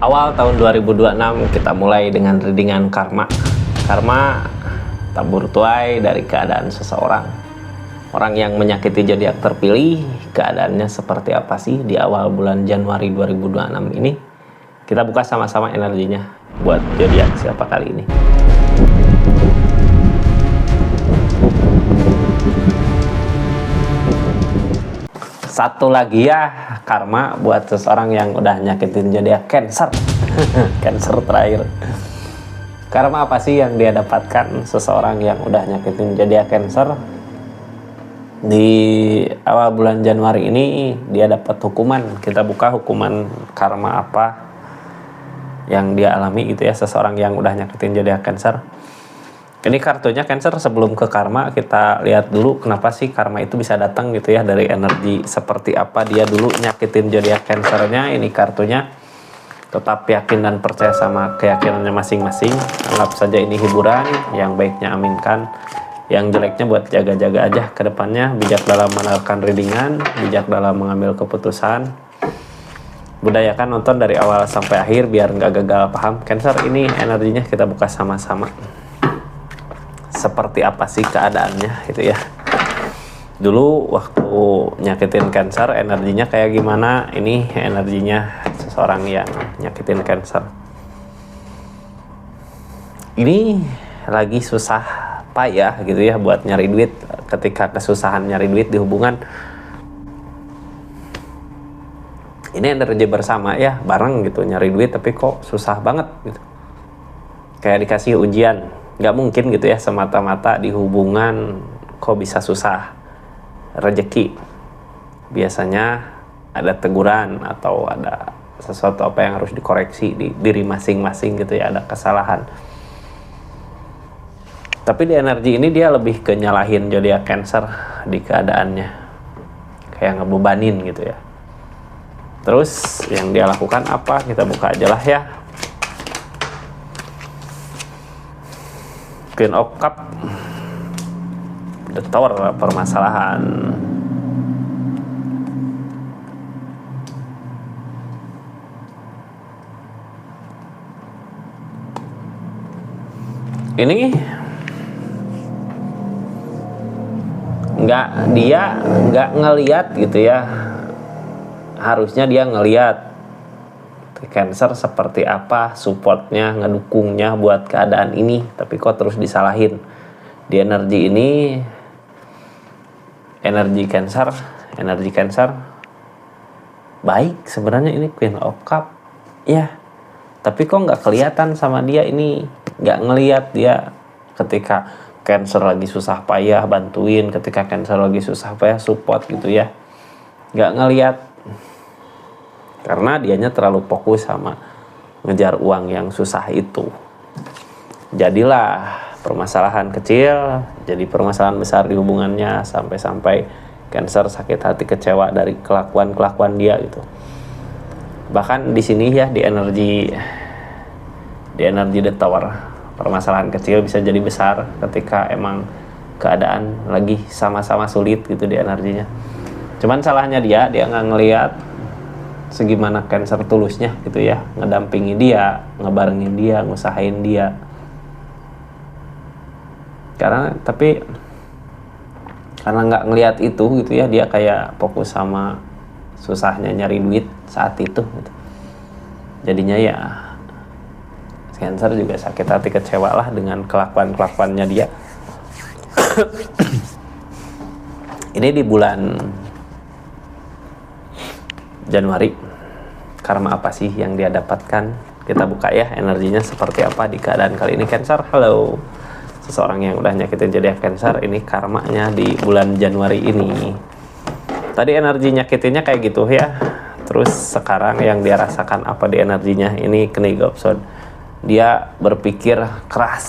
Awal tahun 2026 kita mulai dengan readingan karma. Karma tabur tuai dari keadaan seseorang. Orang yang menyakiti zodiak terpilih, keadaannya seperti apa sih di awal bulan Januari 2026 ini? Kita buka sama-sama energinya buat zodiak siapa kali ini. Satu lagi ya, karma buat seseorang yang udah nyakitin zodiak Cancer. Cancer terakhir. Karma apa sih yang dia dapatkan seseorang yang udah nyakitin zodiak Cancer? Di awal bulan Januari ini dia dapat hukuman. Kita buka hukuman karma apa yang dia alami gitu ya, seseorang yang udah nyakitin zodiak Cancer. Ini kartunya Cancer. Sebelum ke karma, kita lihat dulu kenapa sih karma itu bisa datang gitu ya, dari energi seperti apa dia dulu nyakitin zodiak Cancernya. Ini kartunya. Tetap yakin dan percaya sama keyakinannya masing-masing. Anggap saja ini hiburan, yang baiknya aminkan, yang jeleknya buat jaga-jaga aja ke depannya. Bijak dalam menerapkan readingan, bijak dalam mengambil keputusan. Budayakan nonton dari awal sampai akhir biar nggak gagal paham. Cancer, ini energinya kita buka sama-sama. Seperti apa sih keadaannya gitu ya. Dulu waktu nyakitin Cancer energinya kayak gimana? Ini energinya seseorang yang nyakitin Cancer. Ini lagi susah payah gitu ya buat nyari duit. Ketika kesusahan nyari duit di hubungan, ini energi bersama ya, bareng gitu nyari duit, tapi kok susah banget gitu. Kayak dikasih ujian. Nggak mungkin gitu ya semata-mata di hubungan kok bisa susah rezeki. Biasanya ada teguran atau ada sesuatu apa yang harus dikoreksi di diri masing-masing gitu ya, ada kesalahan. Tapi di energi ini dia lebih ke nyalahin zodiak Cancer di keadaannya, kayak ngebebanin gitu ya. Terus yang dia lakukan apa? Kita buka aja lah ya. Queen of Cup, The Tower, permasalahan. Ini dia nggak ngeliat gitu ya. Harusnya dia ngeliat Cancer seperti apa, supportnya, ngedukungnya buat keadaan ini, tapi kok terus disalahin. Di energi ini, energi Cancer baik sebenarnya, ini Queen of Cup ya, tapi kok nggak kelihatan sama dia. Ini nggak ngelihat dia ketika Cancer lagi susah payah bantuin, ketika Cancer lagi susah payah support gitu ya, nggak ngelihat. Karena dianya terlalu fokus sama ngejar uang yang susah itu. Jadilah permasalahan kecil jadi permasalahan besar di hubungannya, sampai-sampai Cancer sakit hati, kecewa dari kelakuan dia gitu. Bahkan di sini ya, di energi The Tower, permasalahan kecil bisa jadi besar ketika emang keadaan lagi sama-sama sulit gitu di energinya. Cuman salahnya dia nggak ngelihat segimana Cancer tulusnya gitu ya, ngedampingi dia, ngebarengin dia, ngusahain dia. Karena nggak ngelihat itu gitu ya, dia kayak fokus sama susahnya nyari duit saat itu gitu. Jadinya ya Cancer juga sakit hati, kecewa lah dengan kelakuannya dia. Ini di bulan Januari, karma apa sih yang dia dapatkan? Kita buka ya energinya seperti apa di keadaan kali ini. Cancer, halo. Seseorang yang udah nyakitin zodiak Cancer, ini karmanya di bulan Januari ini. Tadi energi nyakitinnya kayak gitu ya. Terus sekarang yang dia rasakan apa di energinya? Ini Knigge of Swords. Dia berpikir keras,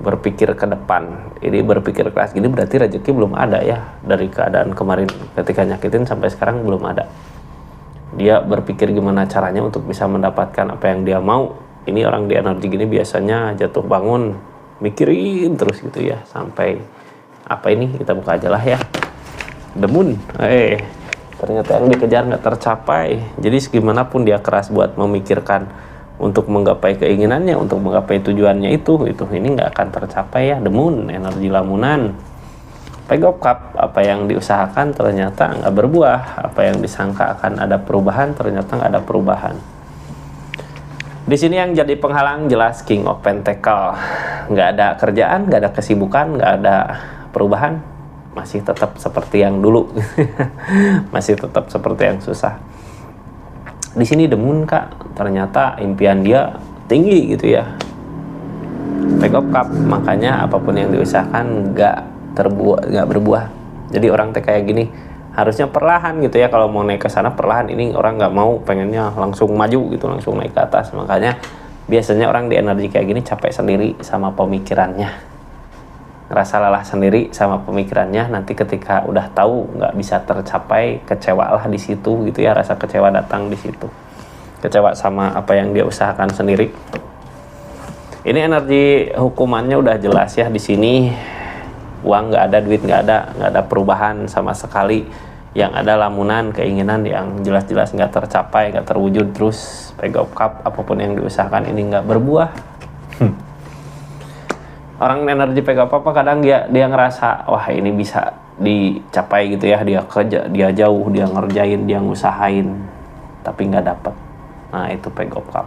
berpikir ke depan. Ini berpikir keras gini berarti rezeki belum ada ya. Dari keadaan kemarin ketika nyakitin sampai sekarang belum ada. Dia berpikir gimana caranya untuk bisa mendapatkan apa yang dia mau. Ini orang di energi gini biasanya jatuh bangun mikirin terus gitu ya, sampai apa ini, kita buka aja lah ya. The Moon. ternyata yang dikejar nggak tercapai. Jadi segimanapun dia keras buat memikirkan untuk menggapai keinginannya, untuk menggapai tujuannya itu ini nggak akan tercapai ya. The Moon, energi lamunan. Page of Cup, apa yang diusahakan ternyata nggak berbuah, apa yang disangka akan ada perubahan ternyata nggak ada perubahan. Di sini yang jadi penghalang jelas King of Pentacle, nggak ada kerjaan, nggak ada kesibukan, nggak ada perubahan, masih tetap seperti yang dulu, masih tetap seperti yang susah. Di sini The Moon Kak, ternyata impian dia tinggi gitu ya. Page of Cup, makanya apapun yang diusahakan nggak berbuah. Jadi orang teh kayak gini, harusnya perlahan gitu ya, kalau mau naik ke sana perlahan. Ini orang nggak mau, pengennya langsung maju gitu, langsung naik ke atas. Makanya biasanya orang di energi kayak gini capek sendiri sama pemikirannya, ngerasa lelah sendiri sama pemikirannya. Nanti ketika udah tahu nggak bisa tercapai, kecewa lah di situ gitu ya, rasa kecewa datang di situ, kecewa sama apa yang dia usahakan sendiri. Ini energi hukumannya udah jelas ya di sini. Uang nggak ada, duit nggak ada perubahan sama sekali. Yang ada lamunan, keinginan yang jelas-jelas nggak tercapai, nggak terwujud. Terus Page of Cup, apapun yang diusahakan ini nggak berbuah. Orang energi Page of Cup kadang dia ngerasa wah ini bisa dicapai gitu ya, dia kerja, dia jauh, dia ngerjain, dia ngusahain, tapi nggak dapet. Nah itu Page of Cup.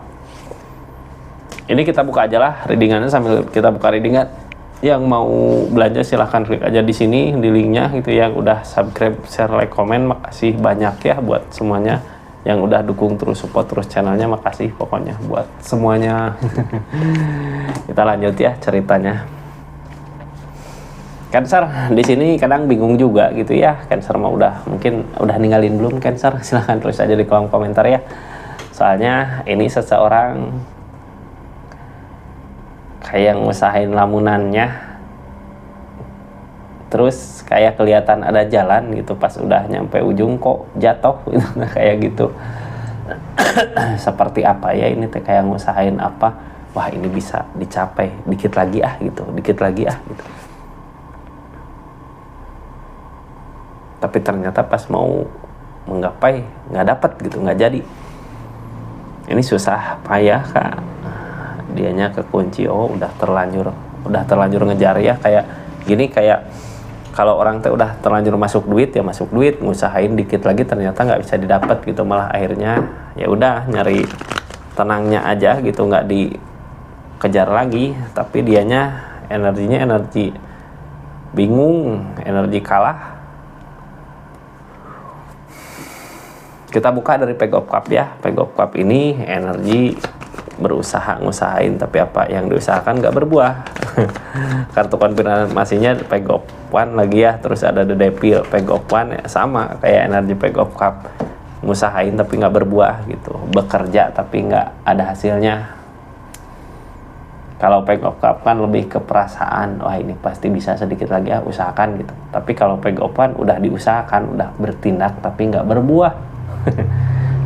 Ini kita buka aja lah readingannya, sambil kita buka readingan. Yang mau belanja silahkan klik aja di sini di linknya gitu. Yang udah subscribe, share, like, komen, makasih banyak ya buat semuanya. Yang udah dukung terus, support terus channelnya, makasih pokoknya buat semuanya. Kita lanjut ya ceritanya. Cancer di sini kadang bingung juga gitu ya. Cancer mah mungkin udah ninggalin belum Cancer? Silahkan tulis aja di kolom komentar ya. Soalnya ini seseorang kayak ngusahain lamunannya, terus kayak kelihatan ada jalan gitu, pas udah nyampe ujung kok jatuh gitu. Nah, kayak gitu. Seperti apa ya ini teh, kayak ngusahain apa, wah ini bisa dicapai, dikit lagi gitu, dikit lagi gitu. Tapi ternyata pas mau menggapai nggak dapat gitu, nggak jadi. Ini susah payah Kak. Dianya kekunci, udah terlanjur ngejar ya, kayak gini. Kayak kalau orang teh udah terlanjur masuk duit ya masuk duit, ngusahain dikit lagi ternyata nggak bisa didapat gitu, malah akhirnya ya udah nyari tenangnya aja gitu, nggak dikejar lagi. Tapi dianya energinya energi bingung, energi kalah. Kita buka dari Page of Cup ya. Page of Cup ini energi berusaha ngusahain, tapi apa yang diusahakan nggak berbuah. Kartu konfirmasinya Page of One lagi ya. Terus ada The Devil. Page of One ya, sama kayak energi Page of Cup, ngusahain tapi nggak berbuah gitu, bekerja tapi nggak ada hasilnya. Kalau Page of Cup kan lebih ke perasaan, wah ini pasti bisa sedikit lagi ya, usahakan gitu. Tapi kalau Page of One udah diusahakan, udah bertindak tapi nggak berbuah.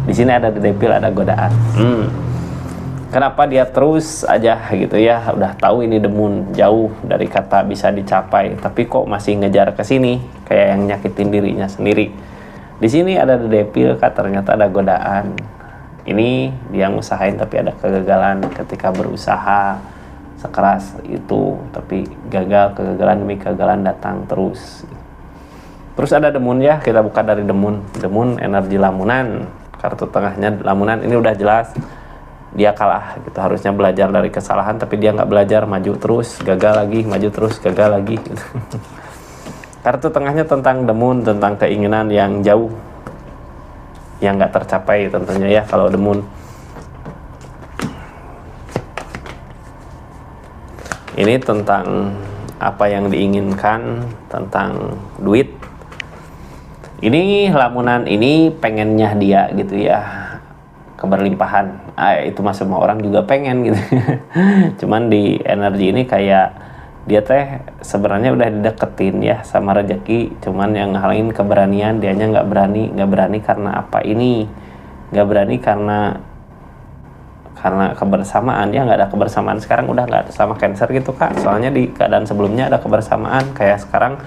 Di sini ada The Devil, ada godaan. Kenapa dia terus aja gitu ya, udah tahu ini The Moon jauh dari kata bisa dicapai, tapi kok masih ngejar ke sini, kayak yang nyakitin dirinya sendiri. Di sini ada The Devil, ternyata ada godaan. Ini dia ngusahain tapi ada kegagalan ketika berusaha sekeras itu, tapi kegagalan demi kegagalan datang terus. Terus ada The Moon ya, kita buka dari The Moon. The Moon energi lamunan, kartu tengahnya lamunan. Ini udah jelas dia kalah gitu, harusnya belajar dari kesalahan tapi dia nggak belajar, maju terus gagal lagi, maju terus gagal lagi gitu. Kartu tengahnya tentang The Moon, tentang keinginan yang jauh yang nggak tercapai tentunya ya kalau The Moon. Ini tentang apa yang diinginkan, tentang duit. Ini lamunan ini pengennya dia gitu ya, keberlimpahan. Itu mah semua orang juga pengen gitu. Cuman di energi ini kayak dia teh sebenarnya udah dideketin ya sama rezeki, cuman yang ngehalangin keberanian. Dianya nggak berani karena apa ini, nggak berani karena kebersamaan. Dia nggak ada kebersamaan sekarang, udah nggak sama Cancer gitu Kak. Soalnya di keadaan sebelumnya ada kebersamaan, kayak sekarang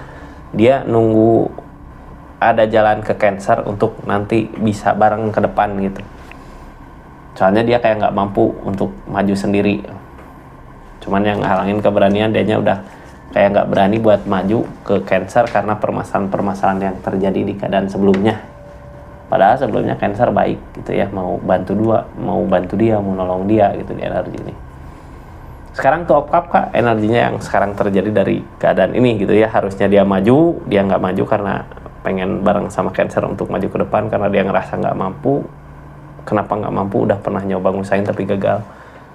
dia nunggu ada jalan ke Cancer untuk nanti bisa bareng ke depan gitu. Soalnya dia kayak nggak mampu untuk maju sendiri. Cuman yang halangin keberanian, dianya udah kayak nggak berani buat maju ke Cancer karena permasalahan-permasalahan yang terjadi di keadaan sebelumnya. Padahal sebelumnya Cancer baik gitu ya, mau bantu dia, mau nolong dia gitu di energi ini. Sekarang tuh Cup Kak, energinya yang sekarang terjadi dari keadaan ini gitu ya. Harusnya dia maju, dia nggak maju karena pengen bareng sama Cancer untuk maju ke depan karena dia ngerasa nggak mampu. Kenapa nggak mampu? Udah pernah nyoba ngusahain tapi gagal.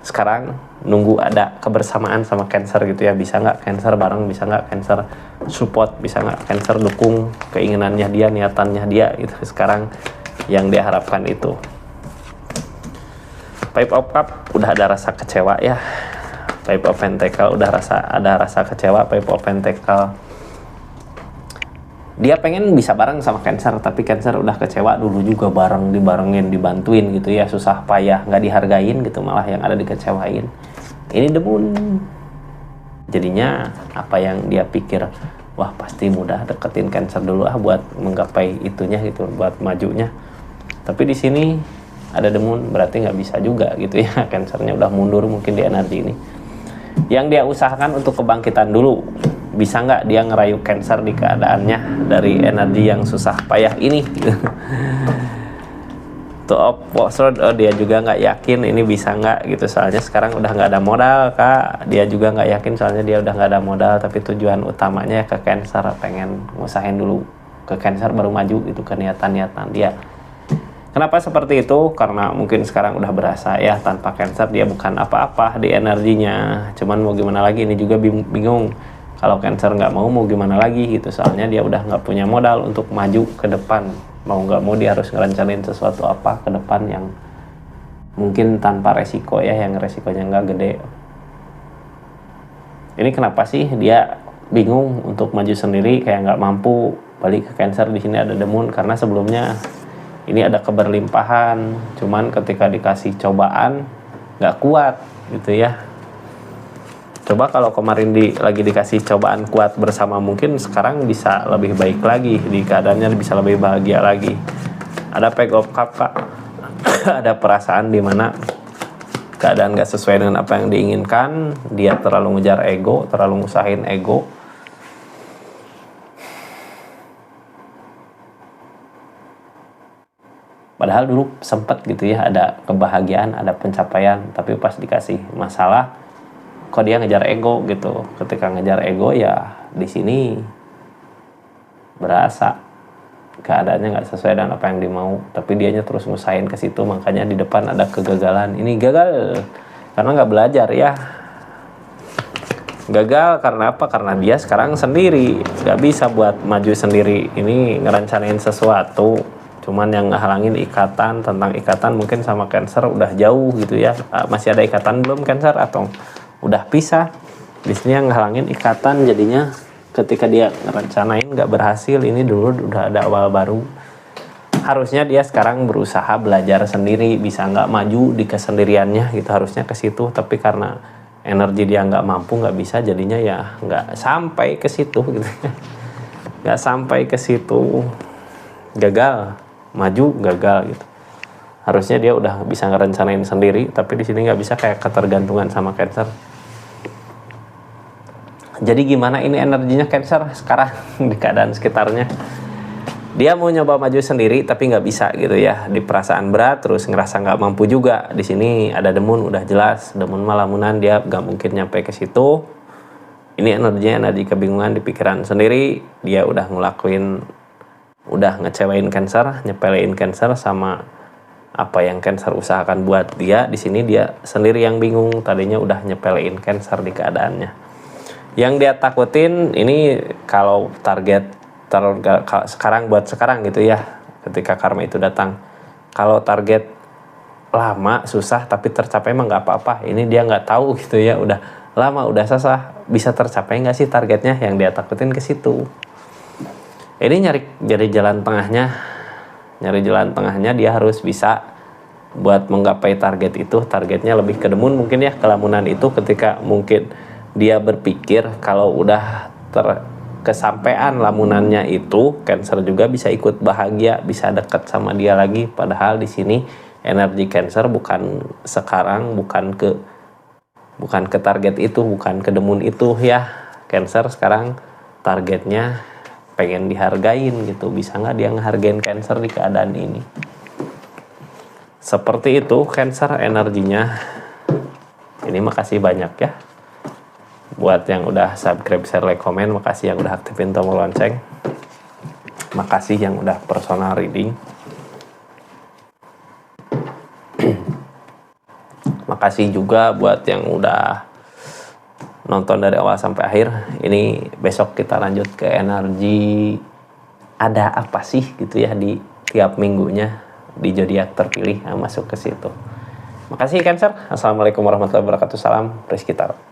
Sekarang nunggu ada kebersamaan sama Cancer gitu ya. Bisa nggak Cancer bareng, bisa nggak Cancer support, bisa nggak Cancer dukung keinginannya dia, niatannya dia gitu. Sekarang yang dia harapkan itu. Five of Cup udah ada rasa kecewa ya. Five of Pentacle udah ada rasa kecewa. Five of Pentacle dia pengen bisa bareng sama Cancer, tapi Cancer udah kecewa dulu juga, dibarengin, dibantuin gitu ya, susah payah, nggak dihargain gitu, malah yang ada dikecewain. Ini The Moon. Jadinya apa yang dia pikir, wah pasti mudah deketin Cancer dulu buat menggapai itunya gitu, buat majunya. Tapi di sini ada The Moon, berarti nggak bisa juga gitu ya. Cancernya udah mundur mungkin di energi ini. Yang dia usahakan untuk kebangkitan dulu. Bisa nggak dia ngerayu Cancer di keadaannya dari energi yang susah payah ini? Tuh dia juga nggak yakin ini bisa nggak gitu, soalnya sekarang udah nggak ada modal Kak. Dia juga nggak yakin soalnya dia udah nggak ada modal, tapi tujuan utamanya ke Cancer, pengen ngusahain dulu ke Cancer baru maju itu niatan dia. Kenapa seperti itu? Karena mungkin sekarang udah berasa ya tanpa Cancer dia bukan apa-apa di energinya. Cuman mau gimana lagi, ini juga bingung. Kalau Cancer nggak mau gimana lagi gitu, soalnya dia udah nggak punya modal untuk maju ke depan. Mau nggak mau dia harus ngerencanain sesuatu apa ke depan yang mungkin tanpa resiko ya, yang resikonya nggak gede. Ini kenapa sih dia bingung untuk maju sendiri, kayak nggak mampu balik ke Cancer? Di sini ada The Moon karena sebelumnya ini ada keberlimpahan, cuman ketika dikasih cobaan nggak kuat gitu ya. Coba kalau kemarin lagi dikasih cobaan kuat bersama, mungkin sekarang bisa lebih baik lagi, di keadaannya bisa lebih bahagia lagi. Ada Page of Cup Kak. Ada perasaan di mana keadaan gak sesuai dengan apa yang diinginkan, dia terlalu ngejar ego, terlalu ngusahain ego. Padahal dulu sempat gitu ya, ada kebahagiaan, ada pencapaian, tapi pas dikasih masalah kok dia ngejar ego gitu. Ketika ngejar ego ya di sini berasa keadaannya nggak sesuai dengan apa yang dimau, tapi dianya terus ngusahain ke situ, makanya di depan ada kegagalan. Ini gagal karena nggak belajar ya. Gagal karena apa? Karena dia sekarang sendiri, nggak bisa buat maju sendiri. Ini ngerencanain sesuatu, cuman yang ngehalangin ikatan. Tentang ikatan mungkin sama Cancer udah jauh gitu ya. Masih ada ikatan belum Cancer atau udah pisah? Di sini yang ngehalangin ikatan, jadinya ketika dia ngerencanain nggak berhasil. Ini dulu udah ada awal baru. Harusnya dia sekarang berusaha belajar sendiri, bisa nggak maju di kesendiriannya gitu, harusnya ke situ. Tapi karena energi dia nggak mampu, nggak bisa, jadinya ya nggak sampai ke situ gitu. Nggak sampai ke situ, gagal, maju gagal gitu. Harusnya dia udah bisa ngerencanain sendiri, tapi di sini nggak bisa, kayak ketergantungan sama Cancer. Jadi gimana ini energinya Cancer sekarang di keadaan sekitarnya? Dia mau nyoba maju sendiri tapi nggak bisa gitu ya, di perasaan berat, terus ngerasa nggak mampu juga. Di sini ada The Moon, udah jelas The Moon malamunan, dia nggak mungkin nyampe ke situ. Ini energinya energi kebingungan di pikiran sendiri. Dia udah ngecewain Cancer, nyepelein Cancer sama apa yang Cancer usahakan buat dia. Di sini dia sendiri yang bingung, tadinya udah nyepelein Cancer di keadaannya. Yang dia takutin ini kalau sekarang buat sekarang gitu ya, ketika karma itu datang, kalau target lama susah tapi tercapai emang nggak apa-apa. Ini dia nggak tahu gitu ya, udah lama udah susah, bisa tercapai nggak sih targetnya? Yang dia takutin ke situ. Ini nyari jalan tengahnya, dia harus bisa buat menggapai target itu. Targetnya lebih ke The Moon mungkin ya, kelamunan itu ketika mungkin dia berpikir kalau udah kesampean lamunannya itu, Cancer juga bisa ikut bahagia, bisa dekat sama dia lagi. Padahal di sini energi Cancer bukan sekarang, bukan ke target itu, bukan ke demun itu ya. Cancer sekarang targetnya pengen dihargain gitu. Bisa nggak dia ngehargain Cancer di keadaan ini? Seperti itu Cancer energinya. Ini makasih banyak ya buat yang udah subscribe, share, like, komen. Makasih yang udah aktifin tombol lonceng. Makasih yang udah personal reading. Makasih juga buat yang udah nonton dari awal sampai akhir. Ini besok kita lanjut ke energi ada apa sih gitu ya di tiap minggunya di zodiak terpilih. Nah, masuk ke situ. Makasih Cancer. Assalamualaikum warahmatullahi wabarakatuh. Salam Rizky Tarot.